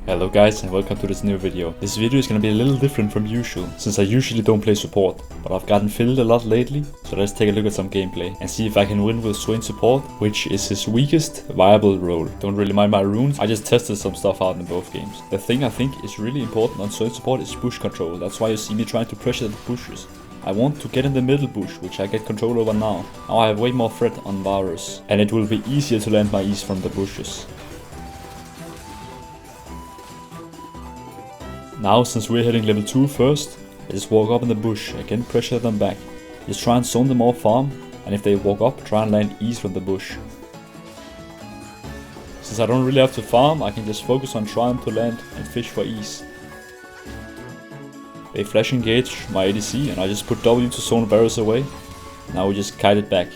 Hello guys and welcome to this new video. This video is gonna be a little different from usual, since I usually don't play support, but I've gotten filled a lot lately, so let's take a look at some gameplay and see if I can win with SWAIN Support, which is his weakest viable role. Don't really mind my runes, I just tested some stuff out in both games. The thing I think is really important on SWAIN Support is bush control. That's why you see me trying to pressure the bushes. I want to get in the middle bush, which I get control over now. Now I have way more threat on Varus, and it will be easier to land my E's from the bushes. Now, since we're hitting level 2 first, I just walk up in the bush, again pressure them back. Just try and zone them off farm, and if they walk up, try and land E's from the bush. Since I don't really have to farm, I can just focus on trying to land and fish for E's. They flash engage my ADC, and I just put W to zone Varus away. Now we just kite it back.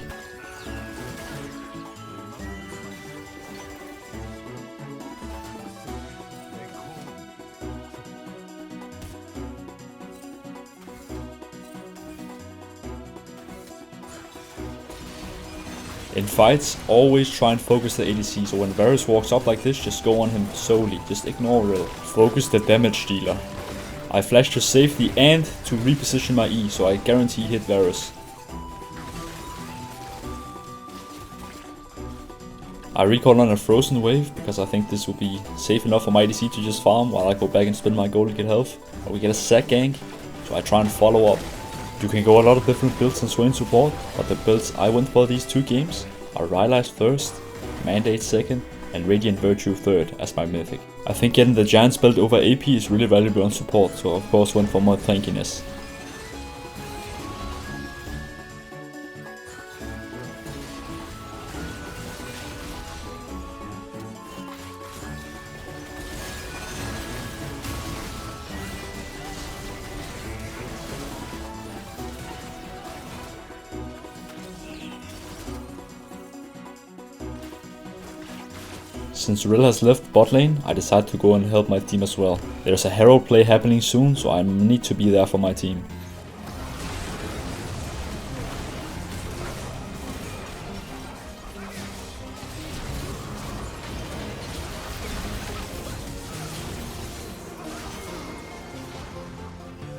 In fights, always try and focus the ADC, so when Varus walks up like this, just go on him solely, just ignore Rill. Focus the damage dealer. I flash to safety and to reposition my E, so I guarantee hit Varus. I recall on a frozen wave, because I think this will be safe enough for my ADC to just farm while I go back and spend my gold to get health. But we get a sack gank, so I try and follow up. You can go a lot of different builds in SWAIN Support, but the builds I went for these two games are Rylai's first, Mandate second, and Radiant Virtue third as my mythic. I think getting the Giant's belt over AP is really valuable on support, so of course went for more tankiness. Since Rill has left bot lane, I decided to go and help my team as well. There's a Herald play happening soon, so I need to be there for my team.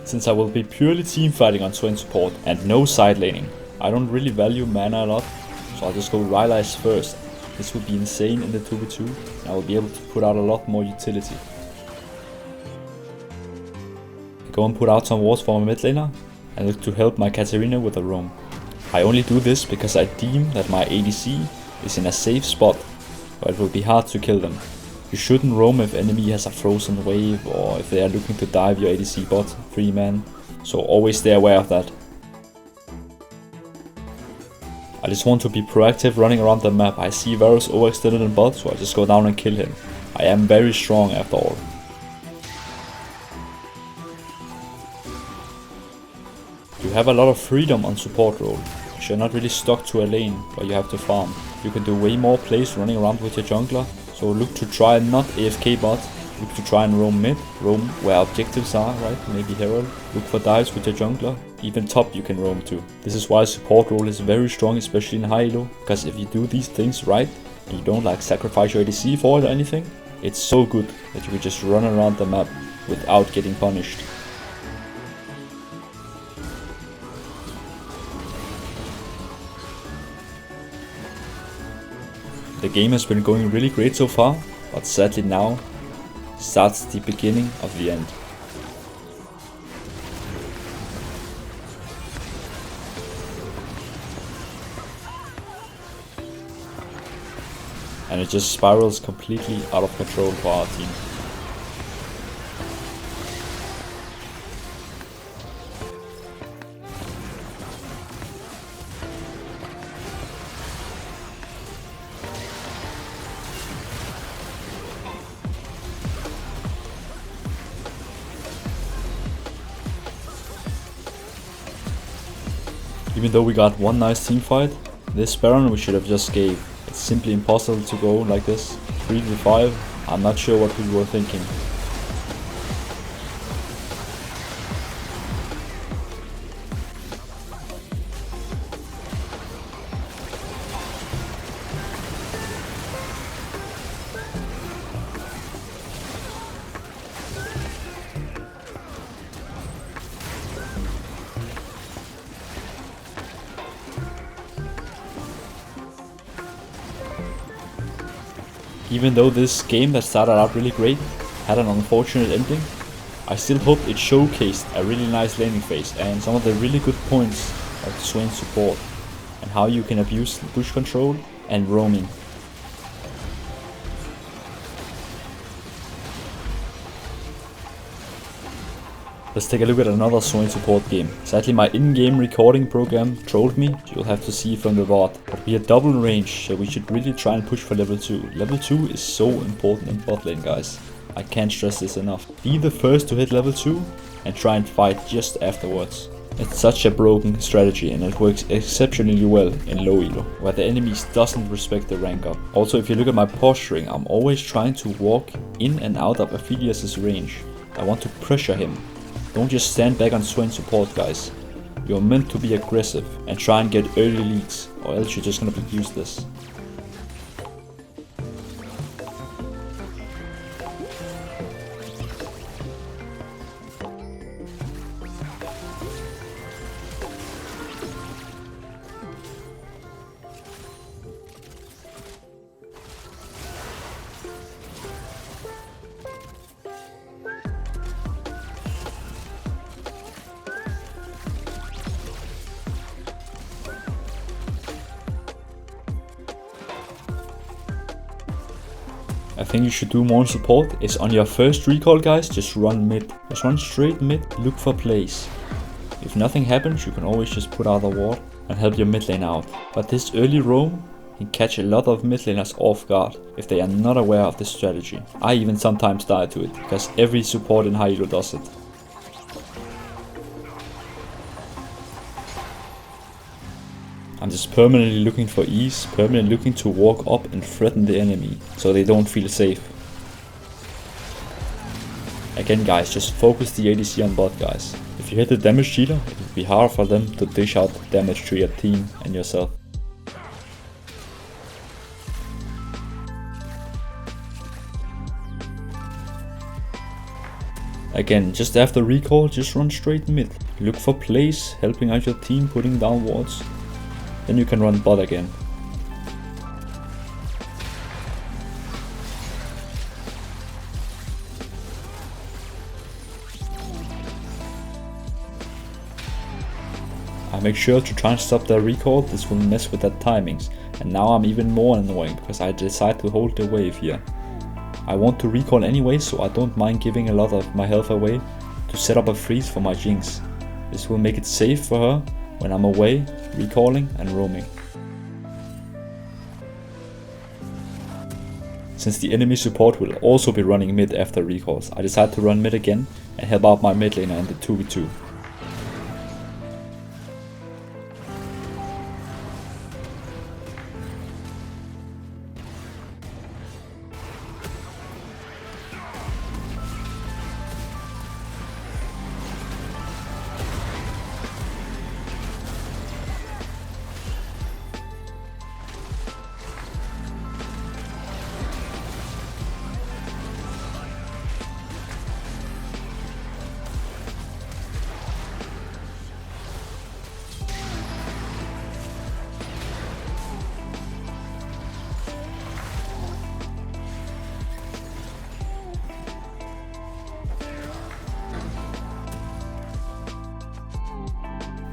Since I will be purely team fighting on SWAIN Support and no side laning, I don't really value mana a lot, so I'll just go Rylai's first. This would be insane in the 2v2, and I will be able to put out a lot more utility. I go and put out some wards for my mid laner, and look to help my Katarina with a roam. I only do this because I deem that my ADC is in a safe spot, where it will be hard to kill them. You shouldn't roam if enemy has a frozen wave, or if they are looking to dive your ADC bot 3-man, so always stay aware of that. I just want to be proactive running around the map. I see Varus overextended in bot, so I just go down and kill him. I am very strong after all. You have a lot of freedom on support role, because you're not really stuck to a lane where you have to farm. You can do way more plays running around with your jungler, so look to try not AFK bot. Look to try and roam mid, roam where objectives are, right? Maybe Herald. Look for dives with your jungler. Even top you can roam to. This is why support role is very strong, especially in high elo. Because if you do these things right, and you don't like sacrifice your ADC for it or anything, it's so good that you can just run around the map without getting punished. The game has been going really great so far, but sadly now starts the beginning of the end. And it just spirals completely out of control for our team. Even though we got one nice team fight, this Baron we should have just gave. It's simply impossible to go like this, 3v5, I'm not sure what we were thinking. Even though this game that started out really great had an unfortunate ending, I still hope it showcased a really nice laning phase and some of the really good points of SWAIN support and how you can abuse bush control and roaming. Let's take a look at another SWAIN support game. Sadly my in-game recording program trolled me, so you'll have to see from the VOD. But we are double range, so we should really try and push for level 2. Level 2 is so important in bot lane, guys. I can't stress this enough. Be the first to hit level 2 and try and fight just afterwards. It's such a broken strategy and it works exceptionally well in low elo, where the enemies doesn't respect the rank up. Also, if you look at my posturing, I'm always trying to walk in and out of Aphelios' range. I want to pressure him. Don't just stand back on SWAIN support, guys. You're meant to be aggressive and try and get early leads, or else you're just gonna be useless. I think you should do more in support is on your first recall, guys, just run mid. Just run straight mid, look for plays. If nothing happens, you can always just put out a ward and help your mid lane out. But this early roam can catch a lot of mid laners off guard if they are not aware of this strategy. I even sometimes die to it, because every support in high elo does it. I'm just permanently looking for ease, permanently looking to walk up and threaten the enemy, so they don't feel safe. Again, guys, just focus the ADC on bot, guys. If you hit the damage dealer, it will be hard for them to dish out damage to your team and yourself. Again, just after recall, just run straight mid. Look for plays, helping out your team, putting down wards. Then you can run bot again. I make sure to try and stop their recall, this will mess with their timings. And now I'm even more annoying because I decide to hold the wave here. I want to recall anyway, so I don't mind giving a lot of my health away to set up a freeze for my Jinx. This will make it safe for her when I'm away, recalling and roaming. Since the enemy support will also be running mid after recalls, I decide to run mid again and help out my mid laner in the 2v2.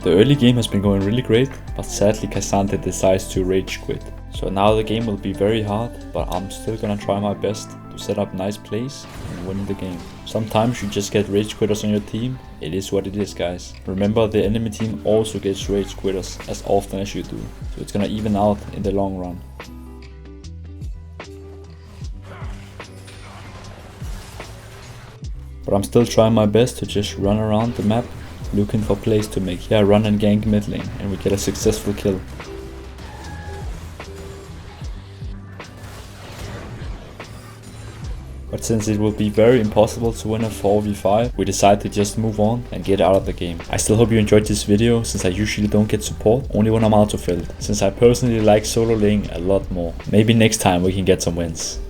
The early game has been going really great, but sadly Cassandra decides to rage quit. So now the game will be very hard, but I'm still gonna try my best to set up nice plays and win the game. Sometimes you just get rage quitters on your team, it is what it is, guys. Remember, the enemy team also gets rage quitters as often as you do, so it's gonna even out in the long run. But I'm still trying my best to just run around the map, looking for plays to make. Yeah, run and gank mid lane, and we get a successful kill. But since it will be very impossible to win a 4v5, we decide to just move on and get out of the game. I still hope you enjoyed this video, since I usually don't get support, only when I'm autofilled, since I personally like solo laying a lot more. Maybe next time we can get some wins.